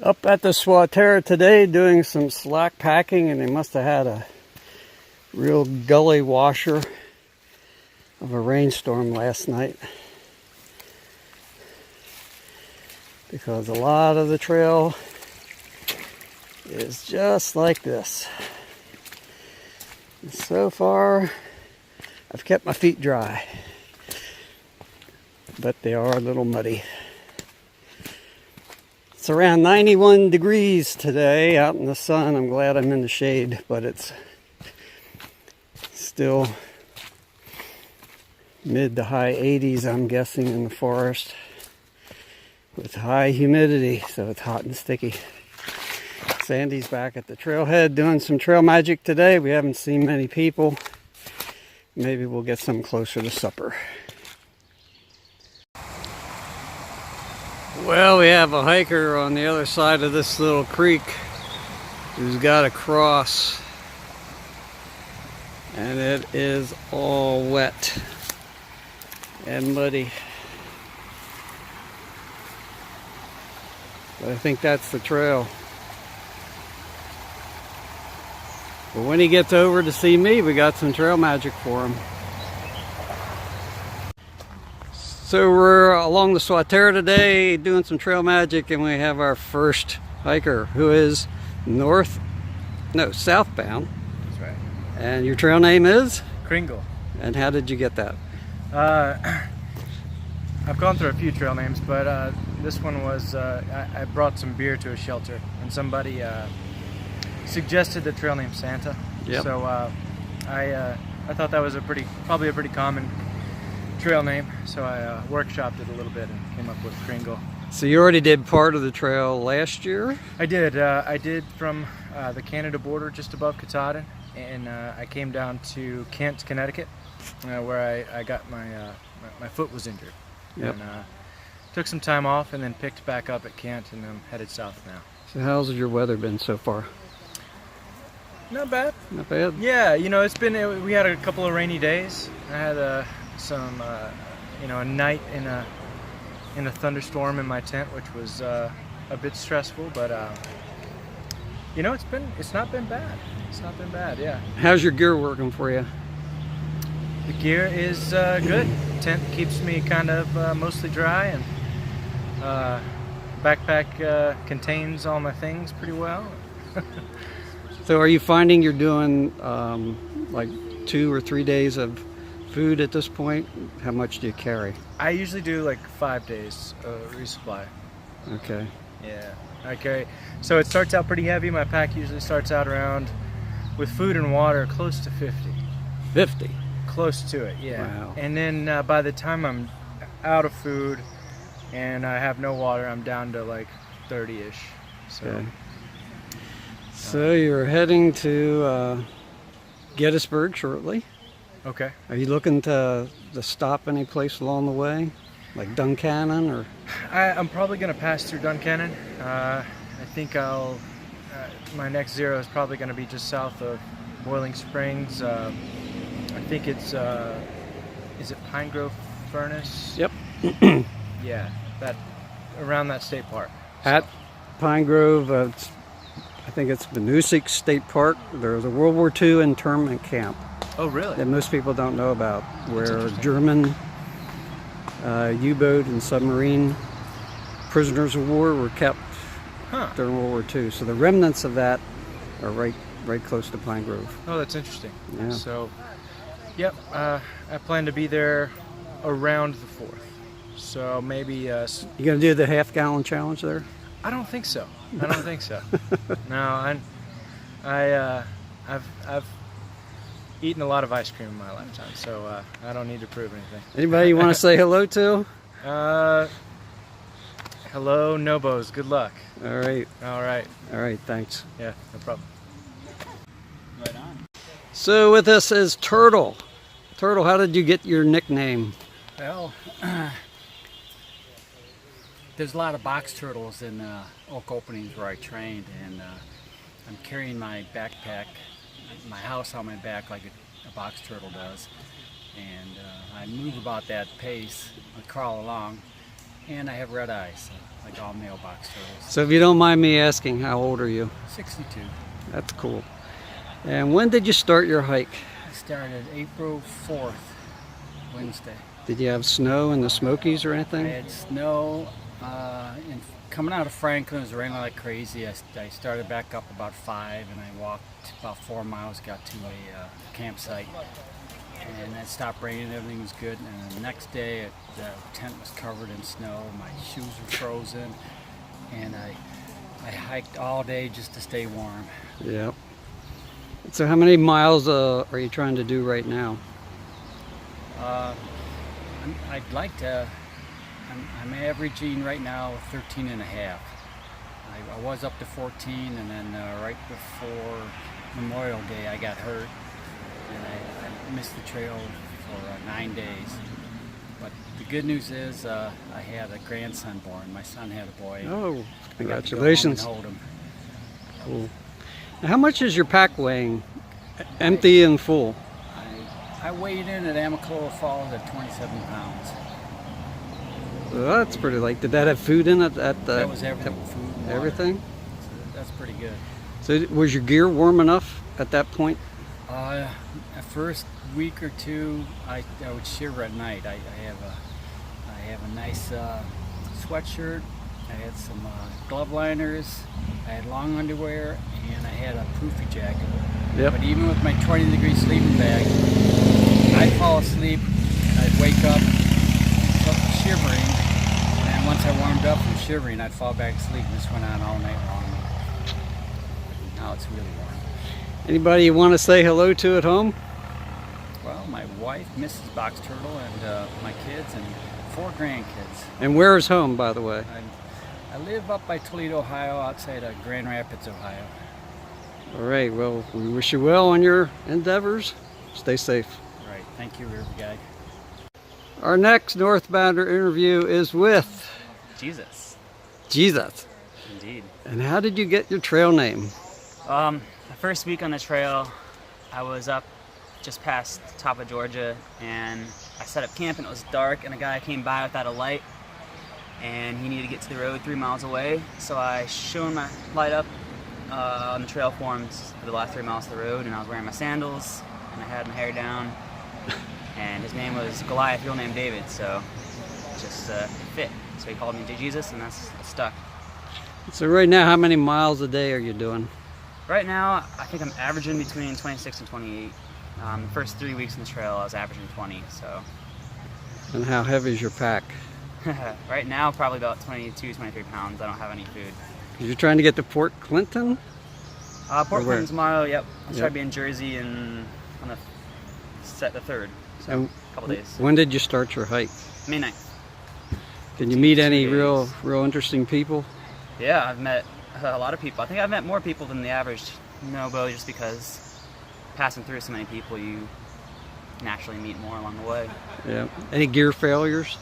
Up at the Swatera today doing some slack packing, and they must have had a real gully washer of a rainstorm last night, because a lot of the trail is just like this. And so far I've kept my feet dry, but they are a little muddy. It's around 91 degrees today out in the sun. I'm glad I'm in the shade, but it's still mid to high 80s, I'm guessing, in the forest with high humidity, so it's hot and sticky. Sandy's back at the trailhead doing some trail magic today. We haven't seen many people. Maybe we'll get some closer to supper. Well, we have a hiker on the other side of this little creek who's got to cross, and it is all wet and muddy. But I think that's the trail. But when he gets over to see me, we got some trail magic for him. So we're along the Swatera today doing some trail magic, and we have our first hiker who is southbound. That's right. And your trail name is? Kringer. And how did you get that? I've gone through a few trail names, but this one was, I brought some beer to a shelter, and somebody suggested the trail name Santa. Yep. So I thought that was probably a pretty common trail name, so I workshopped it a little bit and came up with Kringer. So you already did part of the trail last year? I did from the Canada border just above Katahdin, and I came down to Kent, Connecticut, where I got my foot was injured. Yep. And took some time off and then picked back up at Kent, and I'm headed south now. So how's your weather been so far? Not bad. Not bad? Yeah, we had a couple of rainy days. I had a night in a thunderstorm in my tent, which was a bit stressful, but it's not been bad. It's not been bad, yeah. How's your gear working for you? The gear is good. Tent keeps me kind of mostly dry, and backpack contains all my things pretty well. So are you finding you're doing like 2 or 3 days of food at this point? How much do you carry? I usually do like 5 days resupply. Okay. Yeah, I carry. So it starts out pretty heavy. My pack usually starts out around, with food and water, close to 50. 50? Close to it, yeah. Wow. And then by the time I'm out of food and I have no water, I'm down to like 30-ish. So. Okay. So you're heading to Gettysburg shortly. Okay. Are you looking to stop any place along the way, like Duncannon, or? I'm probably going to pass through Duncannon. I think my next zero is probably going to be just south of Boiling Springs. I think it's, is it Pine Grove Furnace? Yep. Yeah, around that state park. At Pine Grove, I think it's Manusic State Park. There's a World War II internment camp. Oh, really? That most people don't know about, where German U-boat and submarine prisoners of war were kept during World War II. So the remnants of that are right close to Pine Grove. Oh, that's interesting. Yeah. So, yep, I plan to be there around the 4th. So maybe... You gonna do the half-gallon challenge there? I don't think so. I don't think so. No, I've eaten a lot of ice cream in my lifetime, so I don't need to prove anything. Anybody you want to say hello to? Hello, Nobos. Good luck. All right. All right. All right, thanks. Yeah, no problem. Right on. So with us is Turtle. Turtle, how did you get your nickname? Well, there's a lot of box turtles in oak openings where I trained, and I'm carrying my backpack, my house on my back like a box turtle does, and I move about that pace, I crawl along, and I have red eyes, like all male box turtles. So if you don't mind me asking, how old are you? 62. That's cool. And when did you start your hike? I started April 4th, Wednesday. Did you have snow in the Smokies or I anything? had snow, and coming out of Franklin, it was raining like crazy. I started back up about 5, and I walked about 4 miles, got to a campsite, and it stopped raining, everything was good. And the next day, the tent was covered in snow, my shoes were frozen, and I hiked all day just to stay warm. Yeah. So how many miles are you trying to do right now? I'd like to, I'm averaging right now 13 and a half. I was up to 14, and then right before Memorial Day I got hurt, and I missed the trail for 9 days. But the good news is I had a grandson born. My son had a boy. Oh, I congratulations. got to go home and hold him. Cool. Now, how much is your pack weighing, empty and full? I weighed in at Amicalola Falls at 27 pounds. Well, that's pretty light. Did that have food in it? That was everything, food and water. Everything? So that's pretty good. So was your gear warm enough at that point? The first week or two, I would shiver at night. I have a nice sweatshirt. I had some glove liners. I had long underwear, and I had a poofy jacket. Yep. But even with my 20-degree sleeping bag, I'd fall asleep, and I'd wake up shivering, and once I warmed up from shivering, I'd fall back asleep, and this went on all night long. Now it's really warm. Anybody you want to say hello to at home? Well, my wife, Mrs. Box Turtle, and my kids, and 4 grandkids. And where is home, by the way? I live up by Toledo, Ohio, outside of Grand Rapids, Ohio. All right, well, we wish you well on your endeavors. Stay safe. All right, thank you, River Guide. Our next Northbounder interview is with Jesus. Jesus. Indeed. And how did you get your trail name? The first week on the trail, I was up just past the top of Georgia, and I set up camp, and it was dark, and a guy came by without a light, and he needed to get to the road 3 miles away. So I shone my light up on the trail forms for the last 3 miles of the road, and I was wearing my sandals, and I had my hair down, and his name was Goliath, real name David, so it just fit. So he called me Jesus, and that's stuck. So right now, how many miles a day are you doing? Right now, I think I'm averaging between 26 and 28. The first 3 weeks in the trail, I was averaging 20, so. And how heavy is your pack? Right now, probably about 22, 23 pounds. I don't have any food. You're trying to get to Port Clinton? Port Clinton tomorrow, yep. I'll try Yep. to be in Jersey on the 3rd, so And a couple days. when did you start your hike? May 9th. Did you meet any 2 real days. interesting people? Yeah, I've met a lot of people. I think I've met more people than the average Nobo, just because passing through so many people, you naturally meet more along the way. Yeah. Any gear failures?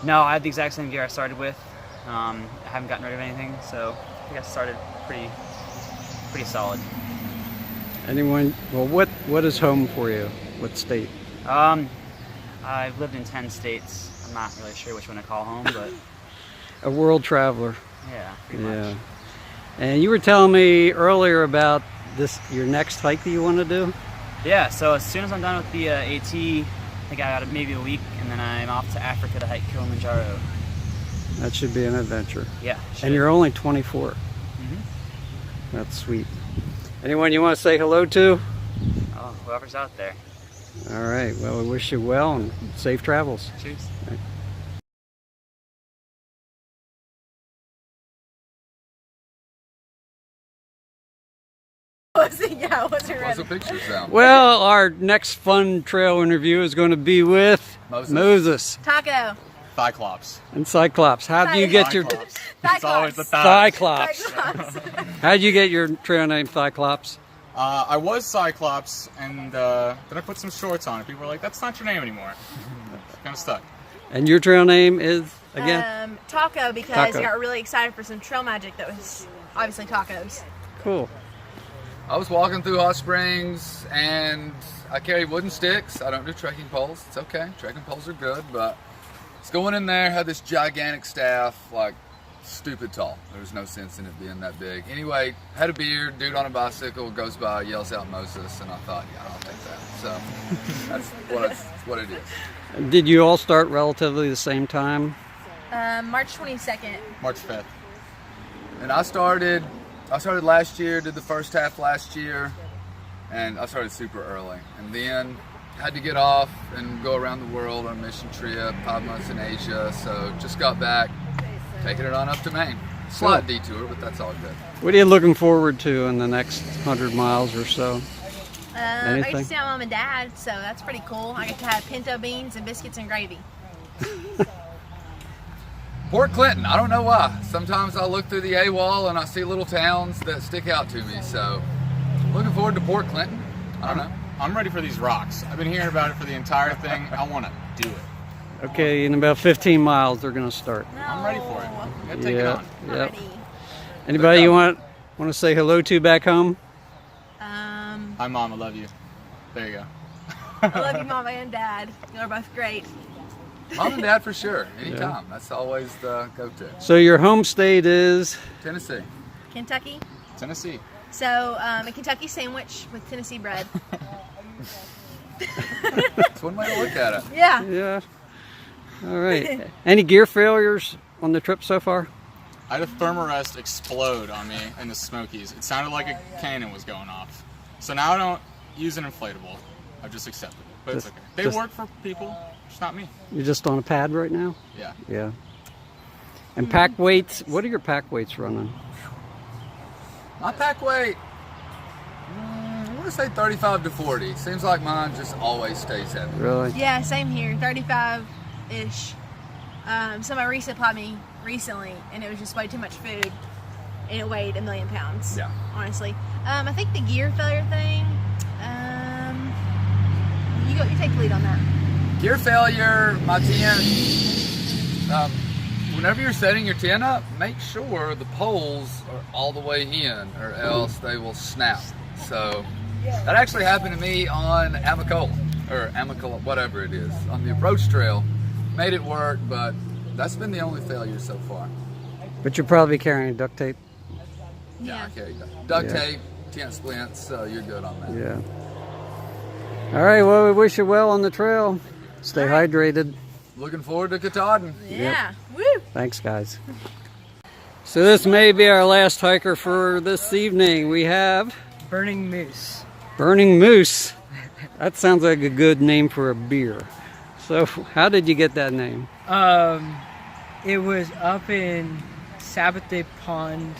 No, I have the exact same gear I started with. I haven't gotten rid of anything, so I think I started pretty solid. Anyone? Well, what is home for you? What state? I've lived in 10 states. I'm not really sure which one to call home, but A world traveler. yeah, pretty Yeah. much. And you were telling me earlier about your next hike that you want to do? Yeah, so as soon as I'm done with the AT, I think I got maybe a week, and then I'm off to Africa to hike Kilimanjaro. That should be an adventure. Yeah. And you're only 24. Mm-hmm. That's sweet. Anyone you want to say hello to? Oh, whoever's out there. All right. Well, we wish you well and safe travels. Cheers. Yeah, what's it What's the picture sound? Well, our next fun trail interview is going to be with Moses Taco. Cyclops. and Cyclops. How do you get your Cyclops. Cyclops. It's always the thigh. Cyclops? Cyclops. How did you get your trail name Cyclops? I was Cyclops, and then I put some shorts on, and people were like, "That's not your name anymore." Kind of stuck. And your trail name is again? Taco, because Taco. I got really excited for some trail magic that was obviously tacos. Cool. I was walking through Hot Springs and I carry wooden sticks. I don't do trekking poles. It's okay. Trekking poles are good, but was going in there, had this gigantic staff, like stupid tall. There was no sense in it being that big. Anyway, had a beard, dude on a bicycle goes by, yells out Moses, and I thought, yeah, I'll take that. So that's what it is. Did you all start relatively the same time? March 22nd. March 5th. And I started last year, did the first half last year, and I started super early. And then had to get off and go around the world on a mission trip, 5 months in Asia, so just got back, taking it on up to Maine. Slight detour, but that's all good. What are you looking forward to in the next 100 miles or so? I get to see my mom and dad, so that's pretty cool. I get to have pinto beans and biscuits and gravy. Port Clinton, I don't know why. Sometimes I look through the A-wall and I see little towns that stick out to me, so looking forward to Port Clinton. I don't know. I'm ready for these rocks. I've been hearing about it for the entire thing. I want to do it. Okay, in about 15 miles they're going to start. No. I'm ready for it. I gotta take it on. I'm Yep. ready. Anybody you want to say hello to back home? Hi, Mom. I love you. There you go. I love you, Mom and Dad. You're both great. Mom and Dad for sure, anytime. That's always the go-to. So your home state is? Tennessee. Kentucky. Tennessee. So, a Kentucky sandwich with Tennessee bread. That's one way to look at it. Yeah. Yeah. All right. Any gear failures on the trip so far? I had a thermarest explode on me in the Smokies. It sounded like a cannon was going off. So now I don't use an inflatable. I've just accepted it. But it's okay. They work for people, just not me. You're just on a pad right now? Yeah. Yeah. And pack weights, what are your pack weights running? My pack weight, I want to say 35 to 40. Seems like mine just always stays heavy. Really? Yeah, same here. 35-ish. Somebody resupplied me recently, and it was just way too much food, and it weighed 1,000,000 pounds. Yeah. Honestly, I think the gear failure thing. You take the lead on that. Gear failure, my tent. Whenever you're setting your tent up, make sure the poles are all the way in, or else they will snap. So that actually happened to me on Amicola, whatever it is, on the approach trail. Made it work, but that's been the only failure so far. But you're probably carrying duct tape. Yeah, I carry duct Yeah. tape, tent splints, so you're good on that. Yeah. All right, well, we wish you well on the trail. Stay hydrated. Looking forward to Katahdin. Yeah. Woo! Thanks, guys. So this may be our last hiker for this evening. We have Burning Moose. Burning Moose. That sounds like a good name for a beer. So how did you get that name? It was up in Sabbath Pond,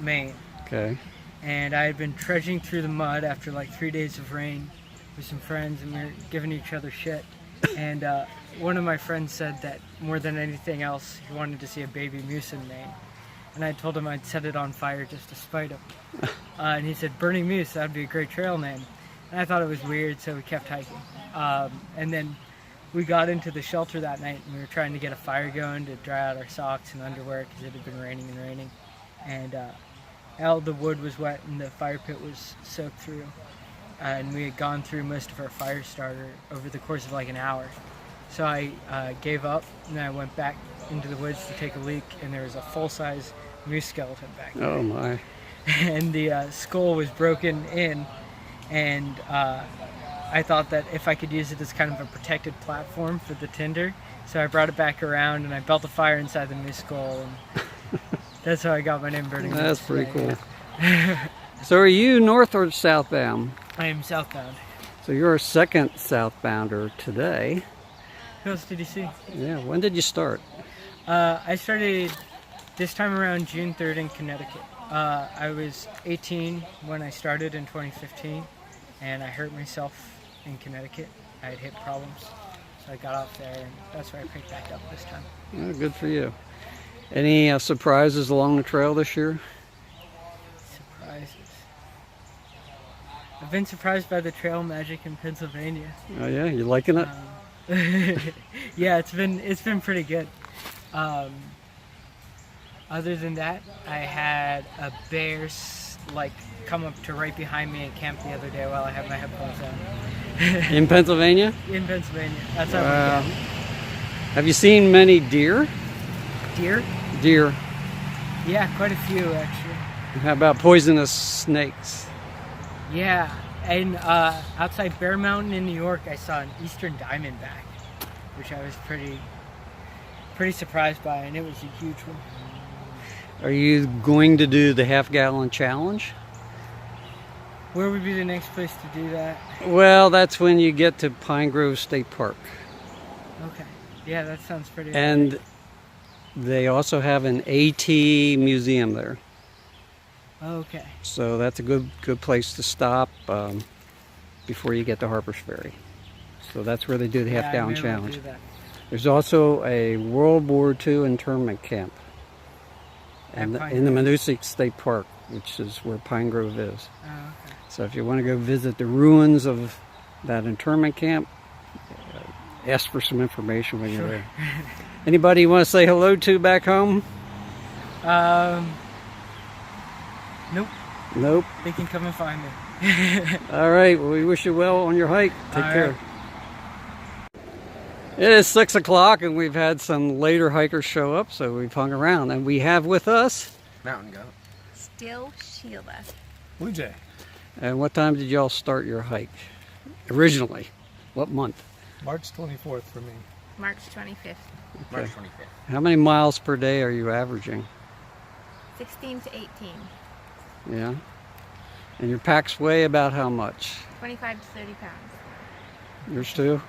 Maine. Okay. And I had been trudging through the mud after like 3 days of rain with some friends, and we were giving each other shit. And one of my friends said that more than anything else, he wanted to see a baby moose in Maine. And I told him I'd set it on fire just to spite him. And he said, Burning Moose, that'd be a great trail name. And I thought it was weird, so we kept hiking. And then we got into the shelter that night, and we were trying to get a fire going to dry out our socks and underwear because it had been raining and raining. And all the wood was wet, and the fire pit was soaked through. And we had gone through most of our fire starter over the course of like an hour. So I gave up, and I went back into the woods to take a leak, and there was a full-size moose skeleton back there. Oh my. And the skull was broken in, and I thought that if I could use it as kind of a protected platform for the tinder, so I brought it back around and I built a fire inside the moose skull, and that's how I got my name Burning Moose. That's pretty today. cool. So are you north or southbound? I am southbound. So you're a second southbounder today. Who else did you see? Yeah, when did you start? I started this time around June 3rd in Connecticut. I was 18 when I started in 2015, and I hurt myself in Connecticut. I had hip problems, so I got off there, and that's where I picked back up this time. Oh, good for you. Any surprises along the trail this year? Surprises. I've been surprised by the trail magic in Pennsylvania. Oh yeah, you liking it? Yeah, it's been pretty good. Other than that, I had a bear come up to right behind me and camp the other day while I had my headphones on. In Pennsylvania? In Pennsylvania. That's how Wow. we Have you seen many deer? Deer? Deer. Yeah, quite a few actually. How about poisonous snakes? Yeah, and outside Bear Mountain in New York, I saw an eastern diamondback, which I was pretty surprised by, and it was a huge one. Are you going to do the half-gallon challenge? Where would be the next place to do that? Well, that's when you get to Pine Grove State Park. Okay. Yeah, that sounds pretty. And they also have an AT museum there. Okay. So that's a good place to stop before you get to Harper's Ferry. So that's where they do the half-gallon challenge. There's also a World War II internment camp in the Manusic State Park, which is where Pine Grove is. Oh, okay. So if you want to go visit the ruins of that internment camp, ask for some information when you're there. Anybody you want to say hello to back home? Nope. Nope. They can come and find me. All right. Well, we wish you well on your hike. Take care. It is 6 o'clock and we've had some later hikers show up, so we've hung around. And we have with us Mountain Goat. Still Sheila. Blue Jay. And what time did y'all start your hike? Originally? What month? March 24th for me. March 25th. March 25th. How many miles per day are you averaging? 16 to 18. Yeah. And your packs weigh about how much? 25 to 30 pounds. Yours too?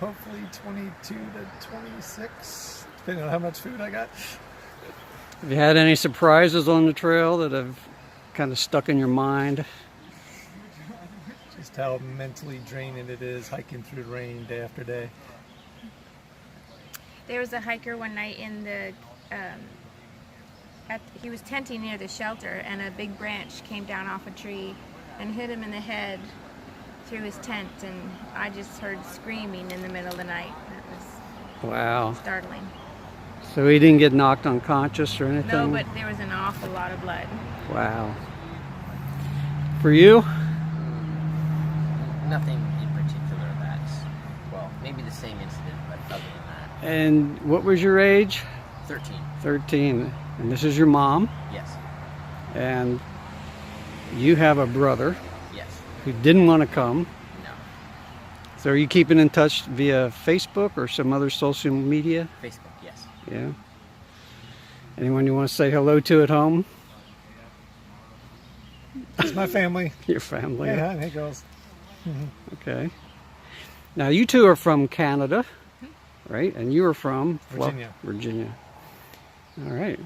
Hopefully 22 to 26, depending on how much food I got. Have you had any surprises on the trail that have kind of stuck in your mind? Just how mentally draining it is hiking through the rain day after day. There was a hiker one night in the, he was tenting near the shelter, and a big branch came down off a tree and hit him in the head through his tent, and I just heard screaming in the middle of the night. It was startling. So he didn't get knocked unconscious or anything? No, but there was an awful lot of blood. Wow. For you? Nothing in particular that's, well, maybe the same incident, but other than that. And what was your age? 13. 13. And this is your mom? Yes. And you have a brother? Yes. Who didn't want to come? No. So are you keeping in touch via Facebook or some other social media? Facebook, yes. Yeah. Anyone you want to say hello to at home? It's my family. Your family? Hey, hi, hey, girls. Okay. Now you two are from Canada, right? And you are from? Virginia. Virginia. All right.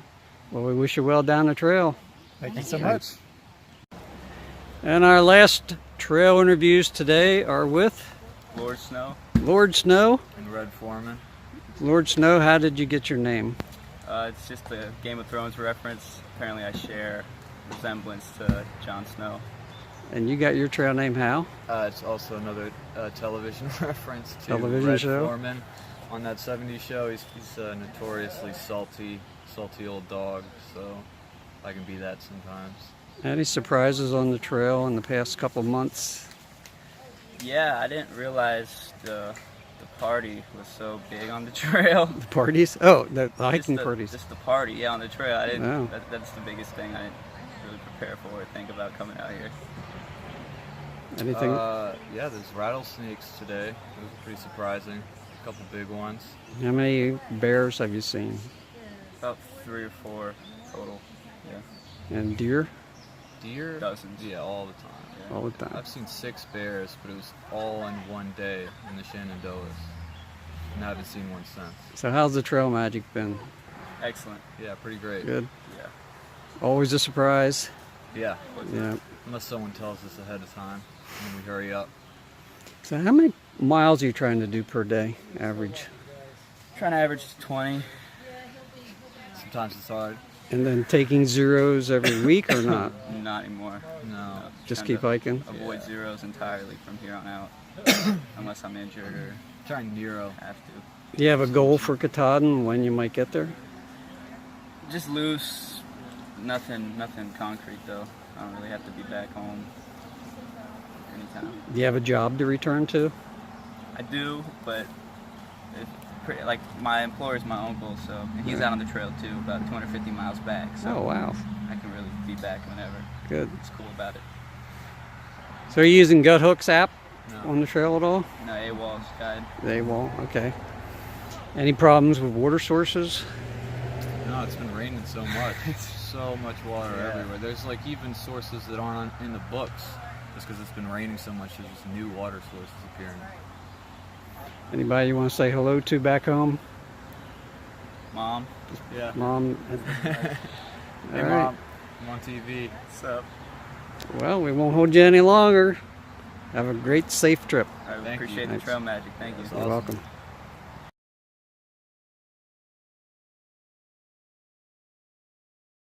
Well, we wish you well down the trail. Thank you so much. And our last trail interviews today are with? Lord Snow. Lord Snow? And Red Foreman. Lord Snow, how did you get your name? It's just a Game of Thrones reference. Apparently I share resemblance to Jon Snow. And you got your trail name how? It's also another television reference to Television Red show? Foreman. On that 70s show, he's a notoriously salty old dog, so I can be that sometimes. Any surprises on the trail in the past couple months? Yeah, I didn't realize the party was so big on the trail. The parties? Oh, the hiking parties. Just the party, yeah, on the trail. I didn't. Wow. That's the biggest thing I didn't really prepare for or think about coming out here. Anything? Yeah, there's rattlesnakes today. It was pretty surprising. A couple big ones. How many bears have you seen? About 3 or 4 total. Yeah. And deer? Deer? Dozens. Yeah, all the time. Yeah. All the time. I've seen 6 bears, but it was all in one day in the Shenandoahs. And I haven't seen one since. So how's the trail magic been? Excellent. Yeah, pretty great. Good. Yeah. Always a surprise? Yeah. Yeah. Unless someone tells us ahead of time, and we hurry up. So how many miles are you trying to do per day, average? Trying to average 20. Sometimes it's hard. And then taking zeros every week or not? Not anymore. No. Just keep hiking? Avoid zeros entirely from here on out. Unless I'm injured or trying Nero. Have to. Do you have a goal for Katahdin when you might get there? Just loose. Nothing concrete though. I don't really have to be back home anytime. Do you have a job to return to? I do, but Like my employer is my uncle, so and he's out on the trail too, about 250 miles back. So Oh, wow. I can really be back whenever. Good. It's cool about it. So are you using Gut Hook's app No. on the trail at all? No, AWOL's guide. They won't. Okay. Any problems with water sources? No, it's been raining so much. So much water everywhere. There's like even sources that aren't in the books. Just because it's been raining so much, there's just new water sources appearing. Anybody you want to say hello to back home? Mom. Yeah. Mom. Hey, All right. Mom. I'm on TV. What's up? Well, we won't hold you any longer. Have a great, safe trip. I appreciate the trail magic. Thank you. You're welcome.